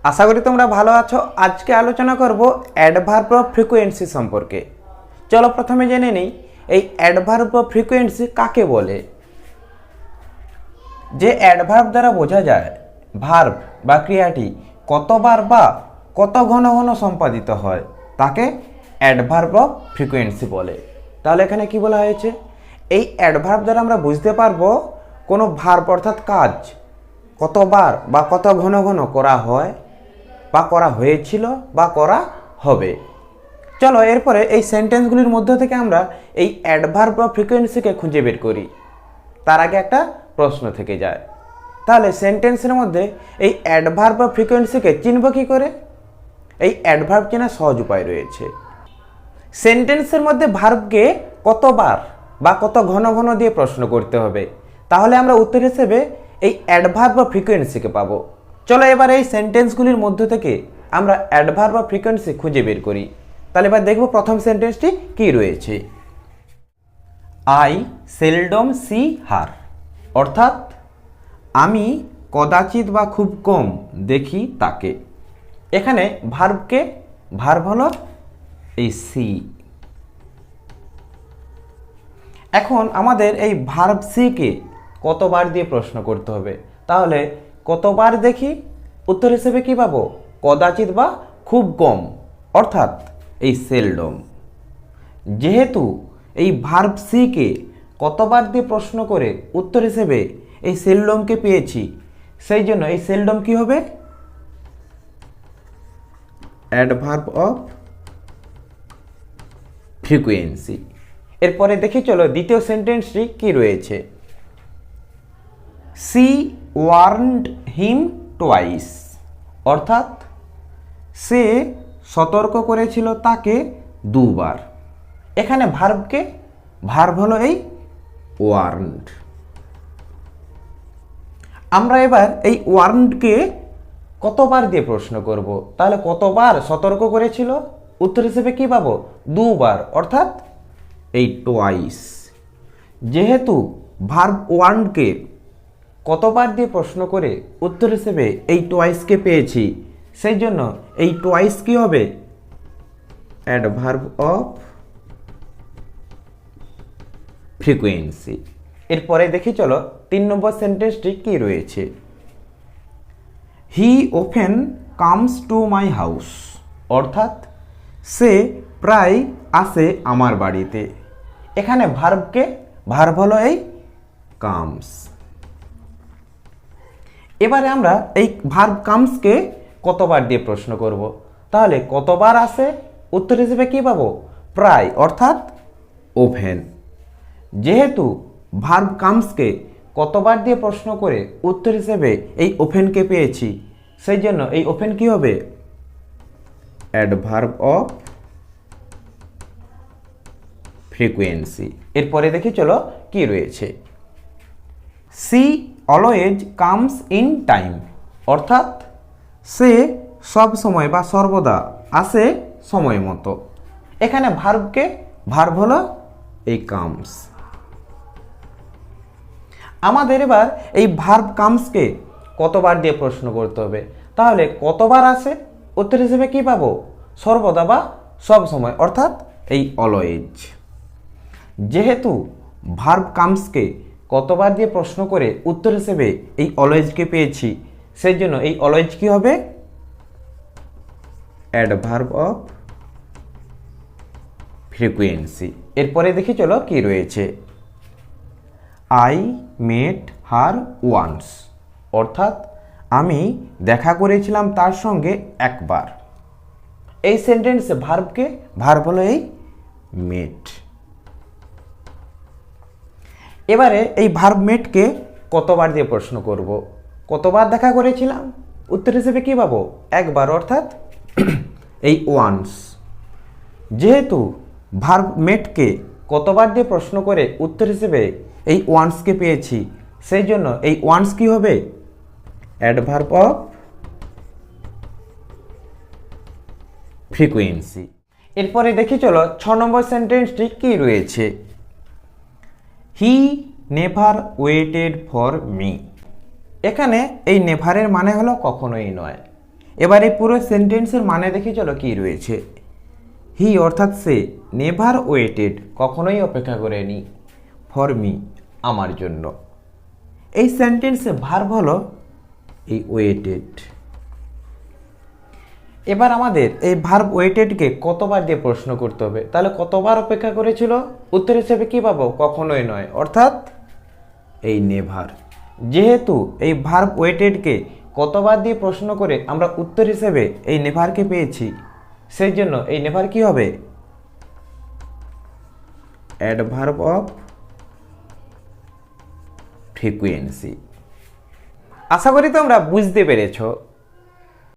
আশা করি তোমরা ভালো আছো। আজকে আলোচনা করব অ্যাডভার্ব অফ ফ্রিকোয়েন্সি সম্পর্কে। চলো প্রথমে জেনে নিই এই অ্যাডভার্ব অফ ফ্রিকোয়েন্সি কাকে বলে। যে অ্যাডভার্ব দ্বারা বোঝা যায় ভার্ব বা ক্রিয়াটি কতবার বা কত ঘন ঘন সম্পাদিত হয় তাকে অ্যাডভার্ব অফ ফ্রিকোয়েন্সি বলে। তাহলে এখানে কি বলা হয়েছে, এই অ্যাডভার্ব দ্বারা আমরা বুঝতে পারবো কোনো ভার্ব অর্থাৎ কাজ কতবার বা কত ঘন ঘন করা হয় বা করা হয়েছিল বা করা হবে। চলো এরপরে এই সেন্টেন্সগুলির মধ্য থেকে আমরা এই অ্যাডভার্ব অফ ফ্রিকোয়েন্সিকে খুঁজে বের করি। তার আগে একটা প্রশ্ন থেকে যায়, তাহলে সেন্টেন্সের মধ্যে এই অ্যাডভার্ব অফ ফ্রিকোয়েন্সিকে চিনব কী করে? এই অ্যাডভার্ব চেনার সহজ উপায় রয়েছে। সেন্টেন্সের মধ্যে ভার্বকে কতবার বা কত ঘন ঘন দিয়ে প্রশ্ন করতে হবে, তাহলে আমরা উত্তর হিসেবে এই অ্যাডভার্ব অফ ফ্রিকোয়েন্সিকে পাবো। চলো এবার এই সেন্টেন্সগুলির মধ্য থেকে আমরা অ্যাডভার্ব অফ ফ্রিকোয়েন্সি খুঁজে বের করি। তাহলে এবার দেখব প্রথম সেন্টেন্সটি কি রয়েছে। আই সেলডম সি হার, অর্থাৎ আমি কদাচিৎ বা খুব কম দেখি তাকে। এখানে ভার্ব হলো এই সি। এখন আমাদের এই ভার্ব সিকে কতবার দিয়ে প্রশ্ন করতে হবে, তাহলে কতবার দেখি উত্তর হিসেবে কি পাবো, কদাচিৎ বা খুব কম, অর্থাৎ এই সেলডম। যেহেতু এই ভার্ব সিকে কতবার দিয়ে প্রশ্ন করে উত্তর হিসেবে এই সেলডমকে পেয়েছি, সেই জন্য এই সেলডম কি হবে, অ্যাডভার্ব অফ ফ্রিকোয়েন্সি। এরপরে দেখি চলো দ্বিতীয় সেন্টেন্সটি কি রয়েছে। সি ওয়ার্নড হিম টোয়াইস, অর্থাৎ সে সতর্ক করেছিল তাকে দুবার। এখানে ভার্ব হলো এই ওয়ার্নড। আমরা এবার এই ওয়ার্নডকে কতবার দিয়ে প্রশ্ন করব, তাহলে কতবার সতর্ক করেছিল উত্তর হিসেবে কি পাবো, দুবার, অর্থাৎ এই টোয়াইস। যেহেতু ভার্ব ওয়ার্নডকে কতবার দিয়ে প্রশ্ন করে উত্তর হিসেবে এই টোয়াইসকে পেয়েছি, সেই জন্য এই টোয়াইস কি হবে, অ্যাডভার্ব অফ ফ্রিকোয়েন্সি। এরপরে দেখি চলো 3 নম্বর সেন্টেন্সটি কি রয়েছে। He often comes to my house, অর্থাৎ সে প্রায় আসে আমার বাড়িতে। এখানে ভার্ব হলো এই কামস। এবারে আমরা এই ভার্ব কামসকে কতবার দিয়ে প্রশ্ন করব, তাহলে কতবার আসে উত্তর হিসেবে কি পাবো, প্রায়, অর্থাৎ ওভেন। যেহেতু ভার্ব কামসকে কতবার দিয়ে প্রশ্ন করে উত্তর হিসেবে এই ওভেনকে পেয়েছি, সেই জন্য এই ওভেন কি হবে, অ্যাডভার্ব অফ ফ্রিকোয়েন্সি। এরপরে দেখি চলো কি রয়েছে। C always comes in time, অর্থাৎ সে সব সময় বা সর্বদা আসে সময় মতো। এখানে ভার্ব হলো এই কামস। আমাদের এবার এই ভার্ব কামসকে কতবার দিয়ে প্রশ্ন করতে হবে, তাহলে কতবার আসে উত্তর হিসেবে কি পাবো, সর্বদা বা সব সময়, অর্থাৎ এই অলওয়েজ। যেহেতু ভার্ব কামসকে কতবার দিয়ে প্রশ্ন করে উত্তর হিসেবে এই অলওয়েজকে পেয়েছি, সেই জন্য এই অলওয়েজ কি হবে, অ্যাডভার্ব অফ ফ্রিকোয়েন্সি। এরপরে দেখি চলো কি রয়েছে। আই মেট হার ওয়ান্স, অর্থাৎ আমি দেখা করেছিলাম তার সঙ্গে একবার। এই সেন্টেন্সে ভার্ব হলো এই মেট। এবারে এই ভার্ব মেটকে কতবার দিয়ে প্রশ্ন করব, কতবার দেখা করেছিলাম উত্তর হিসেবে কি পাবো, একবার, অর্থাৎ এই ওয়ান্স। যেহেতু ভার্ব মেটকে কতবার দিয়ে প্রশ্ন করে উত্তর হিসেবে এই ওয়ান্সকে পেয়েছি, সেই জন্য এই ওয়ান্স কি হবে, অ্যাডভার্ব অফ ফ্রিকোয়েন্সি। এরপরে দেখি চলো 6 নম্বর সেন্টেন্সটি কি রয়েছে। He never waited for me, এখানে এই নেভারের মানে হলো কখনোই নয়। এবার এই পুরো সেন্টেন্সের মানে দেখে চলো কি রয়েছে। হি অর্থাৎ সে নেভার ওয়েটেড কখনোই অপেক্ষা করেনি ফর মি আমার জন্য। এই সেন্টেন্সে ভার্ব হলো এই ওয়েটেড। এবার আমাদের এই ভার্ব ওয়েটেডকে কতবার দিয়ে প্রশ্ন করতে হবে, তাহলে কতবার অপেক্ষা করেছিল, উত্তর হিসেবে কি পাবো, কখনোই নয়, অর্থাৎ এই নেভার। যেহেতু এই ভার্ব ওয়েটেডকে কতবার দিয়ে প্রশ্ন করে আমরা উত্তর হিসেবে এই নেভারকে পেয়েছি, সেই জন্য এই নেভার কি হবে, অ্যাডভার্ব অফ ফ্রিকোয়েন্সি। আশা করি তোমরা বুঝতে পেরেছো।